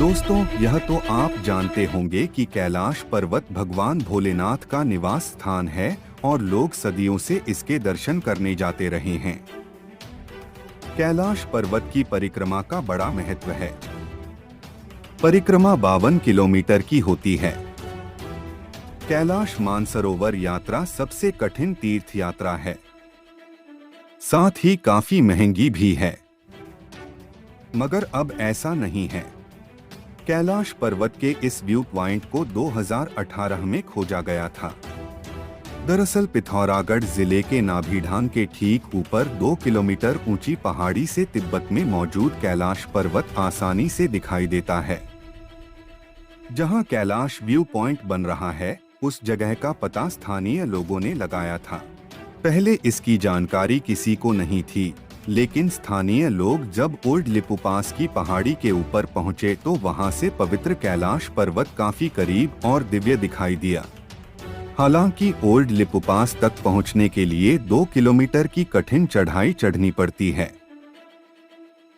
दोस्तों, यह तो आप जानते होंगे कि कैलाश पर्वत भगवान भोलेनाथ का निवास स्थान है और लोग सदियों से इसके दर्शन करने जाते रहे हैं। कैलाश पर्वत की परिक्रमा का बड़ा महत्व है। परिक्रमा 52 किलोमीटर की होती है। कैलाश मानसरोवर यात्रा सबसे कठिन तीर्थ यात्रा है, साथ ही काफी महंगी भी है। मगर अब ऐसा नहीं है। कैलाश पर्वत के इस व्यू पॉइंट को 2018 में खोजा गया था। दरअसल पिथौरागढ़ जिले के नाभिढांग के ठीक ऊपर 2 किलोमीटर ऊंची पहाड़ी से तिब्बत में मौजूद कैलाश पर्वत आसानी से दिखाई देता है। जहां कैलाश व्यू पॉइंट बन रहा है, उस जगह का पता स्थानीय लोगों ने लगाया था। पहले इसकी जानकारी किसी को नहीं थी, लेकिन स्थानीय लोग जब ओल्ड लिपू पास की पहाड़ी के ऊपर पहुंचे तो वहां से पवित्र कैलाश पर्वत काफी करीब और दिव्य दिखाई दिया। हालांकि ओल्ड लिपू पास तक पहुंचने के लिए 2 किलोमीटर की कठिन चढ़ाई चढ़नी पड़ती है।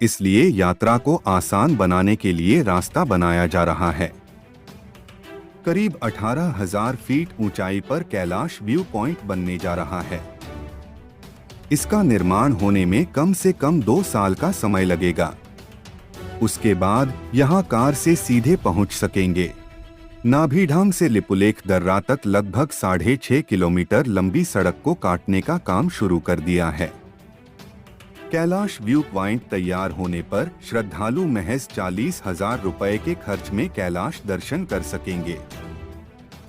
इसलिए यात्रा को आसान बनाने के लिए रास्ता बनाया जा रहा है। करीब 18,000 फीट ऊंचाई पर कैलाश व्यू पॉइंट बनने जा रहा है। इसका निर्माण होने में कम से कम 2 साल का समय लगेगा। उसके बाद यहां कार से सीधे पहुंच सकेंगे। नाभिढांग से लिपुलेख दर्रा तक लगभग 6.5 किलोमीटर लंबी सड़क को काटने का काम शुरू कर दिया है। कैलाश व्यू पॉइंट तैयार होने पर श्रद्धालु महज 40,000 रुपए के खर्च में कैलाश दर्शन कर सकेंगे,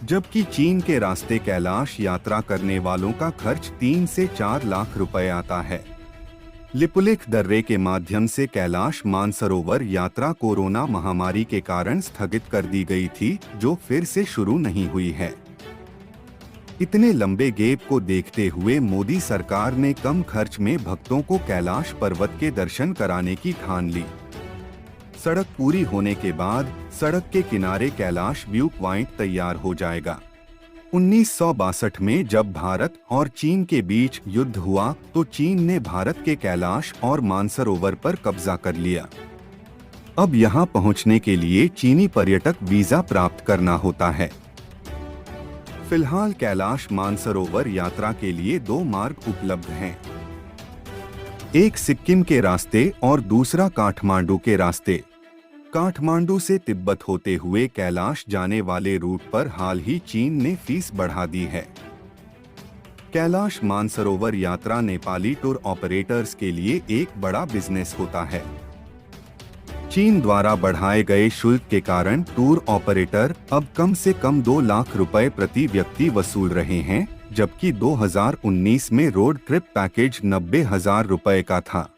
जबकि चीन के रास्ते कैलाश यात्रा करने वालों का खर्च 3 से 4 लाख रुपए आता है। लिपुलेख दर्रे के माध्यम से कैलाश मानसरोवर यात्रा कोरोना महामारी के कारण स्थगित कर दी गई थी, जो फिर से शुरू नहीं हुई है। इतने लंबे गैप को देखते हुए मोदी सरकार ने कम खर्च में भक्तों को कैलाश पर्वत के दर्शन कराने की ठान ली। सड़क पूरी होने के बाद सड़क के किनारे कैलाश व्यू पॉइंट तैयार हो जाएगा। 1962 में जब भारत और चीन के बीच युद्ध हुआ तो चीन ने भारत के कैलाश और मानसरोवर पर कब्जा कर लिया। अब यहां पहुंचने के लिए चीनी पर्यटक वीजा प्राप्त करना होता है। फिलहाल कैलाश मानसरोवर यात्रा के लिए 2 मार्ग उपलब्ध हैं। एक सिक्किम के रास्ते और दूसरा काठमांडू के रास्ते। काठमांडू से तिब्बत होते हुए कैलाश जाने वाले रूट पर हाल ही चीन ने फीस बढ़ा दी है। कैलाश मानसरोवर यात्रा नेपाली टूर ऑपरेटर्स के लिए एक बड़ा बिजनेस होता है। चीन द्वारा बढ़ाए गए शुल्क के कारण टूर ऑपरेटर अब कम से कम 2 लाख रुपए प्रति व्यक्ति वसूल रहे हैं, जबकि 2019 में रोड ट्रिप पैकेज 90,000 रुपए का था।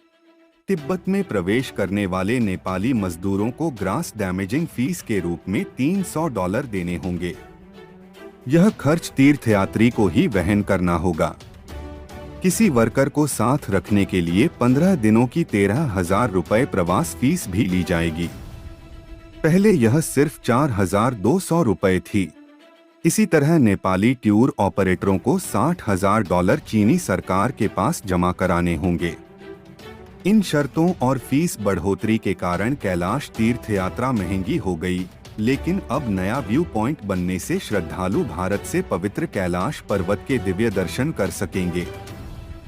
तिब्बत में प्रवेश करने वाले नेपाली मजदूरों को ग्रास डैमेजिंग फीस के रूप में $300 देने होंगे। यह खर्च तीर्थयात्री को ही वहन करना होगा। किसी वर्कर को साथ रखने के लिए 15 दिनों की 13,000 रुपए प्रवास फीस भी ली जाएगी। पहले यह सिर्फ 4,200 रुपए थी। इसी तरह नेपाली टूर ऑपरेटरों को $60,000 चीनी सरकार के पास जमा कराने होंगे। इन शर्तों और फीस बढ़ोतरी के कारण कैलाश तीर्थ यात्रा महंगी हो गई, लेकिन अब नया व्यू पॉइंट बनने से श्रद्धालु भारत से पवित्र कैलाश पर्वत के दिव्य दर्शन कर सकेंगे।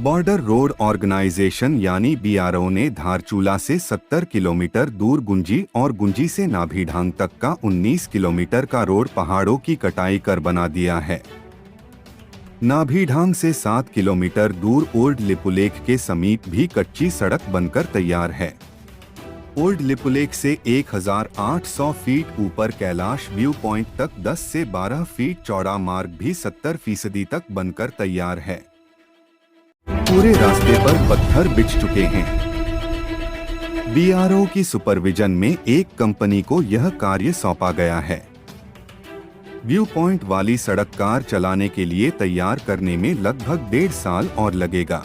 बॉर्डर रोड ऑर्गेनाइजेशन यानी BRO ने धारचूला से 70 किलोमीटर दूर गुंजी और गुंजी से नाभिढांग तक का 19 किलोमीटर का रोड पहाड़ों की कटाई कर बना दिया है। नाभिढांग से 7 किलोमीटर दूर ओल्ड लिपुलेख के समीप भी कच्ची सड़क बनकर तैयार है। ओल्ड लिपुलेख से 1,800 फीट ऊपर कैलाश व्यू पॉइंट तक 10 से 12 फीट चौड़ा मार्ग भी 70% तक बनकर तैयार है। पूरे रास्ते पर पत्थर बिछ चुके हैं। BRO की सुपरविजन में एक कंपनी को यह कार्य सौंपा गया है। व्यू पॉइंट वाली सड़क कार चलाने के लिए तैयार करने में लगभग 1.5 साल और लगेगा।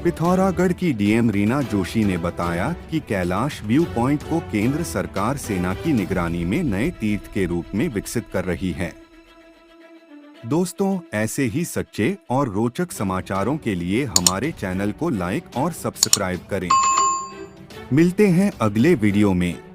पिथौरागढ़ की DM रीना जोशी ने बताया कि कैलाश व्यू पॉइंट को केंद्र सरकार सेना की निगरानी में नए तीर्थ के रूप में विकसित कर रही है। दोस्तों, ऐसे ही सच्चे और रोचक समाचारों के लिए हमारे चैनल को लाइक और सब्सक्राइब करें। मिलते हैं अगले वीडियो में।